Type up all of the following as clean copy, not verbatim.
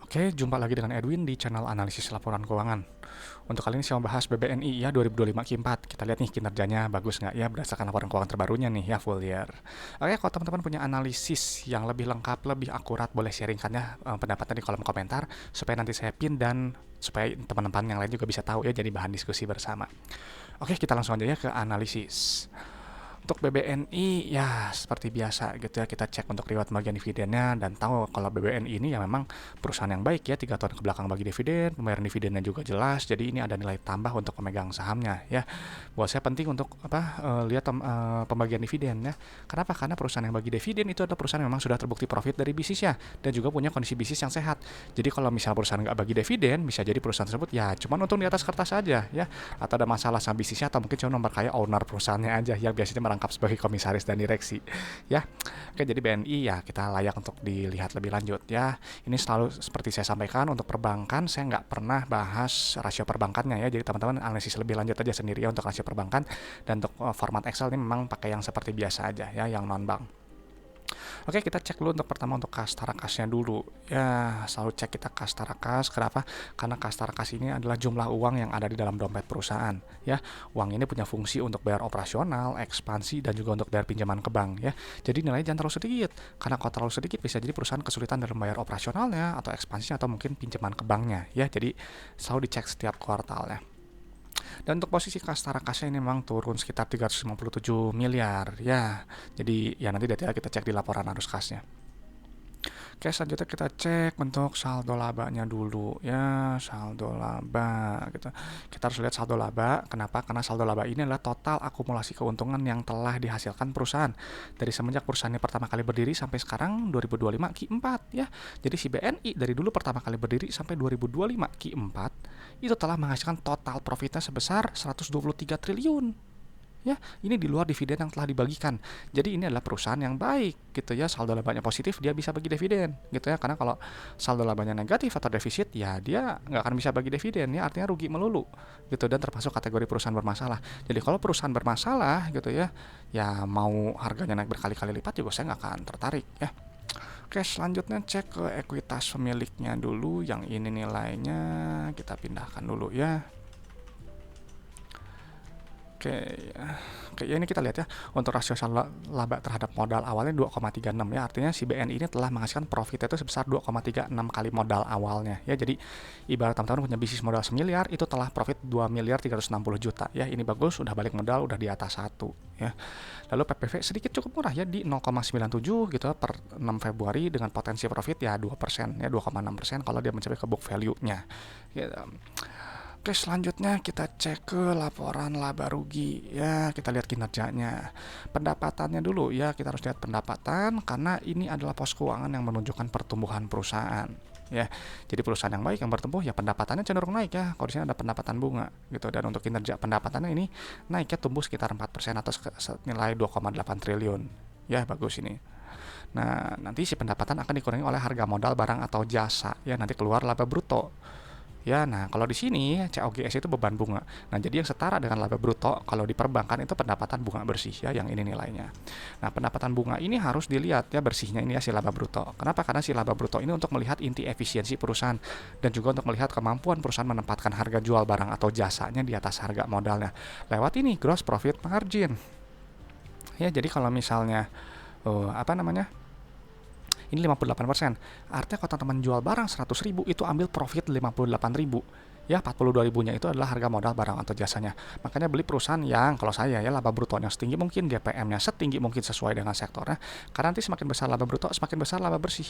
Oke, jumpa lagi dengan Edwin di channel analisis laporan keuangan. Untuk kali ini saya mau bahas BBNI ya 2025 Q4. Kita lihat nih kinerjanya bagus nggak ya berdasarkan laporan keuangan terbarunya nih ya full year. Oke, kalau teman-teman punya analisis yang lebih lengkap, lebih akurat, boleh sharingkan ya pendapatnya di kolom komentar supaya nanti saya pin dan supaya teman-teman yang lain juga bisa tahu ya jadi bahan diskusi bersama. Oke, kita langsung aja ya ke analisis. Untuk BBNI ya seperti biasa gitu ya, kita cek untuk riwayat pembagian dividennya dan tahu kalau BBNI ini ya memang perusahaan yang baik ya, 3 tahun ke belakang bagi dividen, pembayaran dividennya juga jelas, jadi ini ada nilai tambah untuk pemegang sahamnya ya. Buat saya penting untuk lihat pembagian dividen ya. Kenapa? Karena perusahaan yang bagi dividen itu adalah perusahaan yang memang sudah terbukti profit dari bisnisnya dan juga punya kondisi bisnis yang sehat. Jadi kalau misalnya perusahaan nggak bagi dividen, bisa jadi perusahaan tersebut ya cuma untung di atas kertas saja ya, atau ada masalah sama bisnisnya atau mungkin cuma memperkaya owner perusahaannya aja yang biasanya merangkap sebagai komisaris dan direksi ya. Oke, jadi BNI ya kita layak untuk dilihat lebih lanjut ya. Ini selalu seperti saya sampaikan, untuk perbankan saya nggak pernah bahas rasio perbankannya ya, jadi teman-teman analisis lebih lanjut aja sendiri ya untuk rasio perbankan. Dan untuk format Excel ini memang pakai yang seperti biasa aja ya, yang non bank. Oke, kita cek dulu untuk pertama untuk kas tarakasnya dulu. Ya, selalu cek kita kas tarakas. Kenapa? Karena kas tarakas ini adalah jumlah uang yang ada di dalam dompet perusahaan. Ya, uang ini punya fungsi untuk bayar operasional, ekspansi, dan juga untuk bayar pinjaman ke bank. Ya, jadi nilainya jangan terlalu sedikit. Karena kalau terlalu sedikit bisa jadi perusahaan kesulitan dalam bayar operasionalnya atau ekspansinya atau mungkin pinjaman ke banknya. Ya, jadi selalu dicek setiap kuartalnya. Dan untuk posisi kas tarakasnya ini memang turun sekitar 357 miliar ya. Jadi ya nanti detail kita cek di laporan arus kasnya. Oke, selanjutnya kita cek untuk saldo labanya dulu ya, saldo laba gitu. Kita harus lihat saldo laba. Kenapa? Karena saldo laba ini adalah total akumulasi keuntungan yang telah dihasilkan perusahaan dari semenjak perusahaannya pertama kali berdiri sampai sekarang 2025 Q4 ya. Jadi si BNI dari dulu pertama kali berdiri sampai 2025 Q4 itu telah menghasilkan total profitnya sebesar 123 triliun. Ya, ini di luar dividen yang telah dibagikan. Jadi ini adalah perusahaan yang baik gitu ya, saldo labanya positif, dia bisa bagi dividen gitu ya. Karena kalau saldo labanya negatif atau defisit ya dia nggak akan bisa bagi dividen ya, artinya rugi melulu gitu, dan termasuk kategori perusahaan bermasalah. Jadi kalau perusahaan bermasalah gitu ya, ya mau harganya naik berkali-kali lipat juga saya nggak akan tertarik ya. Oke, selanjutnya cek ke ekuitas pemiliknya dulu. Yang ini nilainya kita pindahkan dulu ya. Oke, oke ya, ini kita lihat ya untuk rasio saldo laba terhadap modal awalnya 2,36 ya, artinya si BNI ini telah menghasilkan profit itu sebesar 2,36 kali modal awalnya ya. Jadi ibarat teman-teman punya bisnis modal 1 miliar itu telah profit 2 miliar 360 juta ya. Ini bagus, udah balik modal, udah di atas 1 ya. Lalu PPV sedikit cukup murah ya di 0,97 gitu per 6 Februari dengan potensi profit ya 2% ya, 2,6% kalau dia mencapai ke book value-nya gitu. Oke, selanjutnya kita cek ke laporan laba rugi ya, kita lihat kinerjanya. Pendapatannya dulu ya, kita harus lihat pendapatan karena ini adalah pos keuangan yang menunjukkan pertumbuhan perusahaan ya. Jadi perusahaan yang baik yang bertumbuh ya pendapatannya cenderung naik ya. Kalau di sini ada pendapatan bunga gitu, dan untuk kinerja pendapatannya ini naiknya tumbuh sekitar 4% atau nilai 2,8 triliun. Ya, bagus ini. Nah, nanti si pendapatan akan dikurangi oleh harga modal barang atau jasa ya, nanti keluar laba bruto. Ya, nah kalau di sini COGS itu beban bunga. Nah, jadi yang setara dengan laba bruto kalau di perbankan itu pendapatan bunga bersih ya, yang ini nilainya. Nah, pendapatan bunga ini harus dilihat ya bersihnya ini ya, si laba bruto. Kenapa? Karena si laba bruto ini untuk melihat inti efisiensi perusahaan dan juga untuk melihat kemampuan perusahaan menempatkan harga jual barang atau jasanya di atas harga modalnya. Lewat ini gross profit margin. Ya, jadi kalau misalnya apa namanya? Ini 58%. Artinya kalau teman-teman jual barang 100.000 itu ambil profit 58.000. Ya, 42 ribunya itu adalah harga modal barang atau jasanya. Makanya beli perusahaan yang kalau saya ya laba brutonya setinggi mungkin, GPM-nya setinggi mungkin sesuai dengan sektornya. Karena nanti semakin besar laba bruto, semakin besar laba bersih.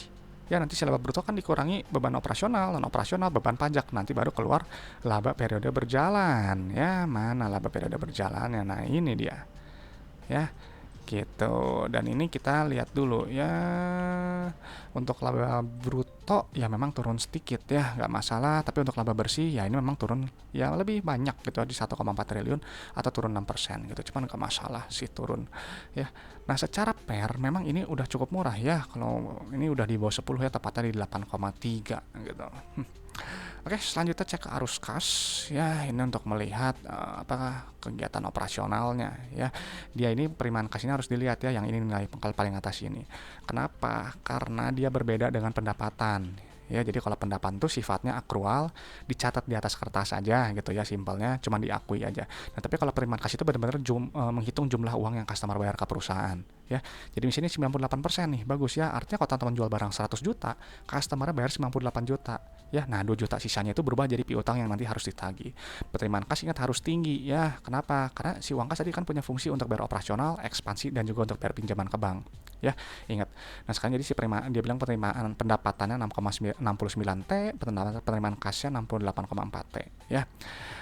Ya, nanti si laba bruto kan dikurangi beban operasional, non operasional, beban pajak. Nanti baru keluar laba periode berjalan. Ya, mana laba periode berjalannya? Nah, ini dia. Ya, gitu. Dan ini kita lihat dulu ya, untuk laba bruto ya memang turun sedikit ya, nggak masalah, tapi untuk laba bersih ya ini memang turun ya lebih banyak gitu di 1,4 triliun atau turun 6% gitu, cuman nggak masalah sih turun ya. Nah, secara per memang ini udah cukup murah ya, kalau ini udah di bawah 10 ya, tepatnya di 8,3 gitu. Oke, selanjutnya cek ke arus kas ya, ini untuk melihat apakah kegiatan operasionalnya ya. Dia ini perimaan kas ini harus dilihat ya, yang ini nilai pangkal paling atas ini. Kenapa? Karena dia berbeda dengan pendapatan Ya, jadi kalau pendapat itu sifatnya akrual, dicatat di atas kertas aja gitu ya, simpelnya cuma diakui aja. Nah, tapi kalau penerimaan kas itu benar-benar menghitung jumlah uang yang customer bayar ke perusahaan ya. Jadi di sini 98% nih, bagus ya. Artinya kalau teman-teman jual barang 100 juta, customer bayar 98 juta ya. Nah, 2 juta sisanya itu berubah jadi piutang yang nanti harus ditagih. Penerimaan kas ingat harus tinggi ya. Kenapa? Karena si uang kas tadi kan punya fungsi untuk bayar operasional, ekspansi, dan juga untuk bayar pinjaman ke bank ya. Ingat. Nah, sekarang jadi si penerimaan, dia bilang penerimaan pendapatannya 6,69 T, penerimaan kasnya 68,4 T ya.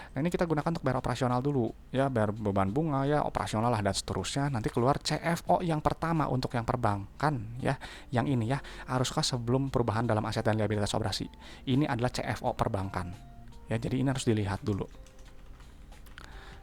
Nah, ini kita gunakan untuk bayar operasional dulu ya, bayar beban bunga ya, operasional lah dan seterusnya. Nanti keluar CFO yang pertama untuk yang perbankan ya. Yang ini ya, haruskah sebelum perubahan dalam aset dan liabilitas operasi. Ini adalah CFO perbankan. Ya, jadi ini harus dilihat dulu.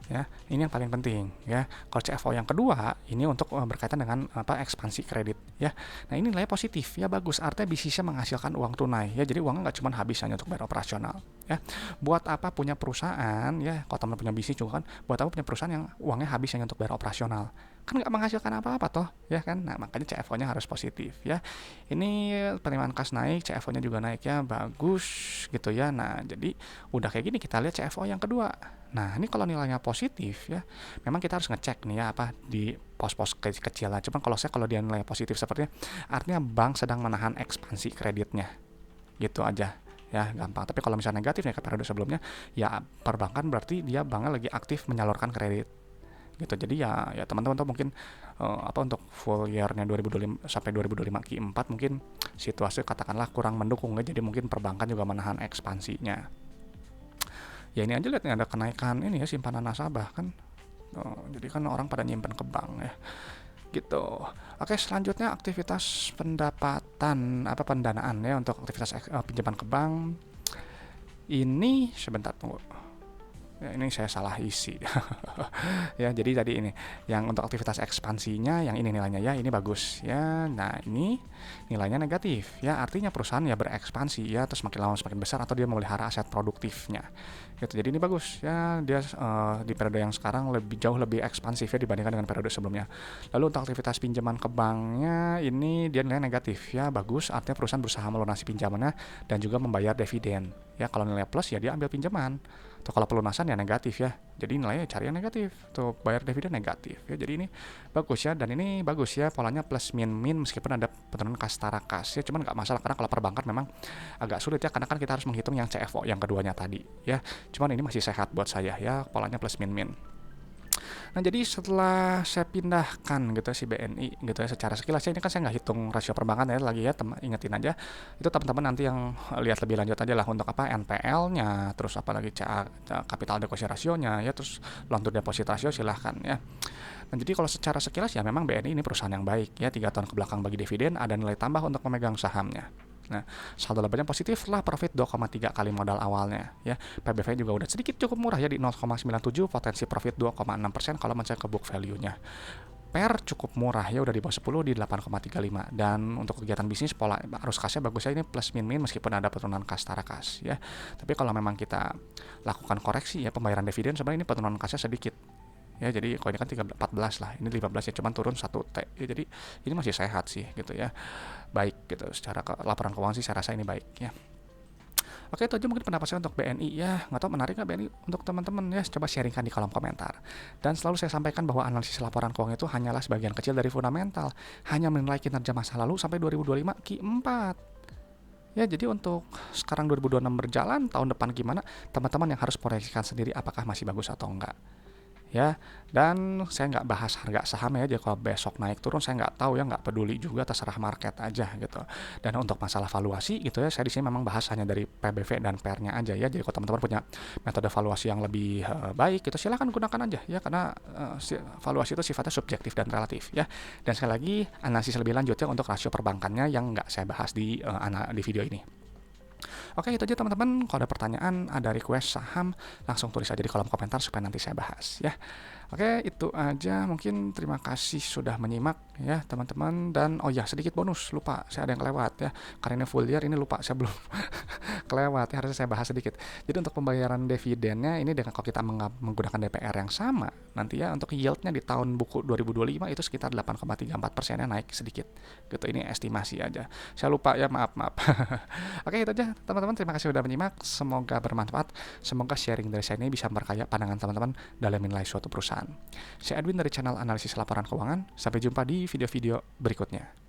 Ya, ini yang paling penting ya. Kalau CFO yang kedua ini untuk berkaitan dengan ekspansi kredit ya. Nah, ini nilai positif ya, bagus, artinya bisnisnya menghasilkan uang tunai ya. Jadi uangnya nggak cuma habis hanya untuk bayar operasional ya. Buat apa punya perusahaan ya, kalau teman punya bisnis juga kan, buat apa punya perusahaan yang uangnya habis hanya untuk bayar operasional, kan nggak menghasilkan apa-apa toh ya kan. Nah, makanya CFO-nya harus positif ya. Ini penerimaan kas naik, CFO-nya juga naik ya, bagus gitu ya. Nah, jadi udah kayak gini, kita lihat CFO yang kedua. Nah, ini kalau nilainya positif ya, memang kita harus ngecek nih ya, apa di pos-pos kecil lah. Cuman kalau dia nilai positif sepertinya, artinya bank sedang menahan ekspansi kreditnya. Gitu aja ya, gampang. Tapi kalau misalnya negatif nih, kayak periode sebelumnya, ya perbankan berarti dia banknya lagi aktif menyalurkan kredit. Gitu. Jadi ya teman-teman tuh mungkin untuk full year-nya 2025 sampai 2025 Q4 mungkin situasi katakanlah kurang mendukung ya. Jadi mungkin perbankan juga menahan ekspansinya. Ya ini aja lihat nih, ada kenaikan ini ya, simpanan nasabah kan. Jadi kan orang pada nyimpen ke bank ya. Gitu. Oke, selanjutnya aktivitas pendapatan pendanaan ya, untuk aktivitas pinjaman ke bank. Ini sebentar tunggu. Ya, ini saya salah isi. Ya, jadi tadi ini yang untuk aktivitas ekspansinya yang ini nilainya ya, ini bagus ya. Nah, ini nilainya negatif ya, artinya perusahaan ya berekspansi ya, terus semakin lama semakin besar, atau dia memelihara aset produktifnya gitu. Jadi ini bagus ya, dia di periode yang sekarang jauh lebih ekspansif ya dibandingkan dengan periode sebelumnya. Lalu untuk aktivitas pinjaman ke banknya ini dia nilai negatif ya, bagus, artinya perusahaan berusaha melunasi pinjamannya dan juga membayar dividen ya. Kalau nilai plus ya dia ambil pinjaman. Tuh, kalau pelunasan ya negatif ya, jadi nilainya cari yang negatif. Tuh, bayar dividen negatif ya, jadi ini bagus ya. Dan ini bagus ya, polanya plus min meskipun ada penurunan kas setara kas ya, cuman nggak masalah karena kalau perbankan memang agak sulit ya, karena kan kita harus menghitung yang CFO yang keduanya tadi ya. Cuman ini masih sehat buat saya ya, polanya plus min. Nah, jadi setelah saya pindahkan gitu si BNI gitu ya, secara sekilas ya, ini kan saya nggak hitung rasio perbankan ya lagi ya, ingetin aja itu teman-teman nanti yang lihat lebih lanjut aja lah untuk NPL-nya, terus apalagi capital adequacy ratio-nya ya, terus loan to deposit ratio silahkan ya. Nah, jadi kalau secara sekilas ya memang BNI ini perusahaan yang baik ya, 3 tahun kebelakang bagi dividen, ada nilai tambah untuk memegang sahamnya. Nah, saldo labanya positif lah, profit 2,3 kali modal awalnya ya. PBV juga udah sedikit cukup murah ya, di 0,97, potensi profit 2,6% kalau mencari ke book value-nya. PER cukup murah ya, udah di bawah 10 di 8,35. Dan untuk kegiatan bisnis pola arus kasnya bagus ya, ini plus min meskipun ada penurunan kas setara kas ya. Tapi kalau memang kita lakukan koreksi ya, pembayaran dividen sebenarnya ini penurunan kasnya sedikit. Ya, jadi kalau ini kan 14 lah, ini 15 ya, cuman turun 1 T ya, jadi ini masih sehat sih gitu ya, baik gitu. Secara laporan keuangan sih saya rasa ini baik ya. Oke, itu aja mungkin pendapat saya untuk BNI ya. Nggak tahu menarik nggak BNI untuk teman-teman ya, coba sharingkan di kolom komentar. Dan selalu saya sampaikan bahwa analisis laporan keuangan itu hanyalah sebagian kecil dari fundamental, hanya menilai kinerja masa lalu sampai 2025 Q4 ya. Jadi untuk sekarang 2026 berjalan, tahun depan gimana, teman-teman yang harus proyeksikan sendiri apakah masih bagus atau enggak ya. Dan saya nggak bahas harga saham ya, jadi kalau besok naik turun saya nggak tahu ya, nggak peduli juga, terserah market aja gitu. Dan untuk masalah valuasi gitu ya, saya di sini memang bahas hanya dari PBV dan PER-nya aja ya. Jadi kalau teman-teman punya metode valuasi yang lebih baik gitu, silahkan gunakan aja ya, karena valuasi itu sifatnya subjektif dan relatif ya. Dan sekali lagi analisis lebih lanjut ya untuk rasio perbankannya yang nggak saya bahas di video ini. Oke, itu aja teman-teman. Kalau ada pertanyaan, ada request saham, langsung tulis aja di kolom komentar supaya nanti saya bahas ya. Oke, itu aja. Mungkin terima kasih sudah menyimak ya teman-teman. Dan oh ya, sedikit bonus, lupa saya ada yang kelewat ya. Karena ini full year, ini lupa saya belum kelewat ya, harusnya saya bahas sedikit. Jadi untuk pembayaran dividennya ini dengan kalau kita menggunakan DPR yang sama, nanti ya untuk yieldnya di tahun buku 2025 itu sekitar 8,34% ya, naik sedikit. Gitu, ini estimasi aja. Saya lupa ya, maaf. Oke, itu aja teman-teman. Terima kasih sudah menyimak. Semoga bermanfaat. Semoga sharing dari saya ini bisa memperkaya pandangan teman-teman dalam menilai suatu perusahaan. Saya Edwin dari channel Analisis Laporan Keuangan. Sampai jumpa di video-video berikutnya.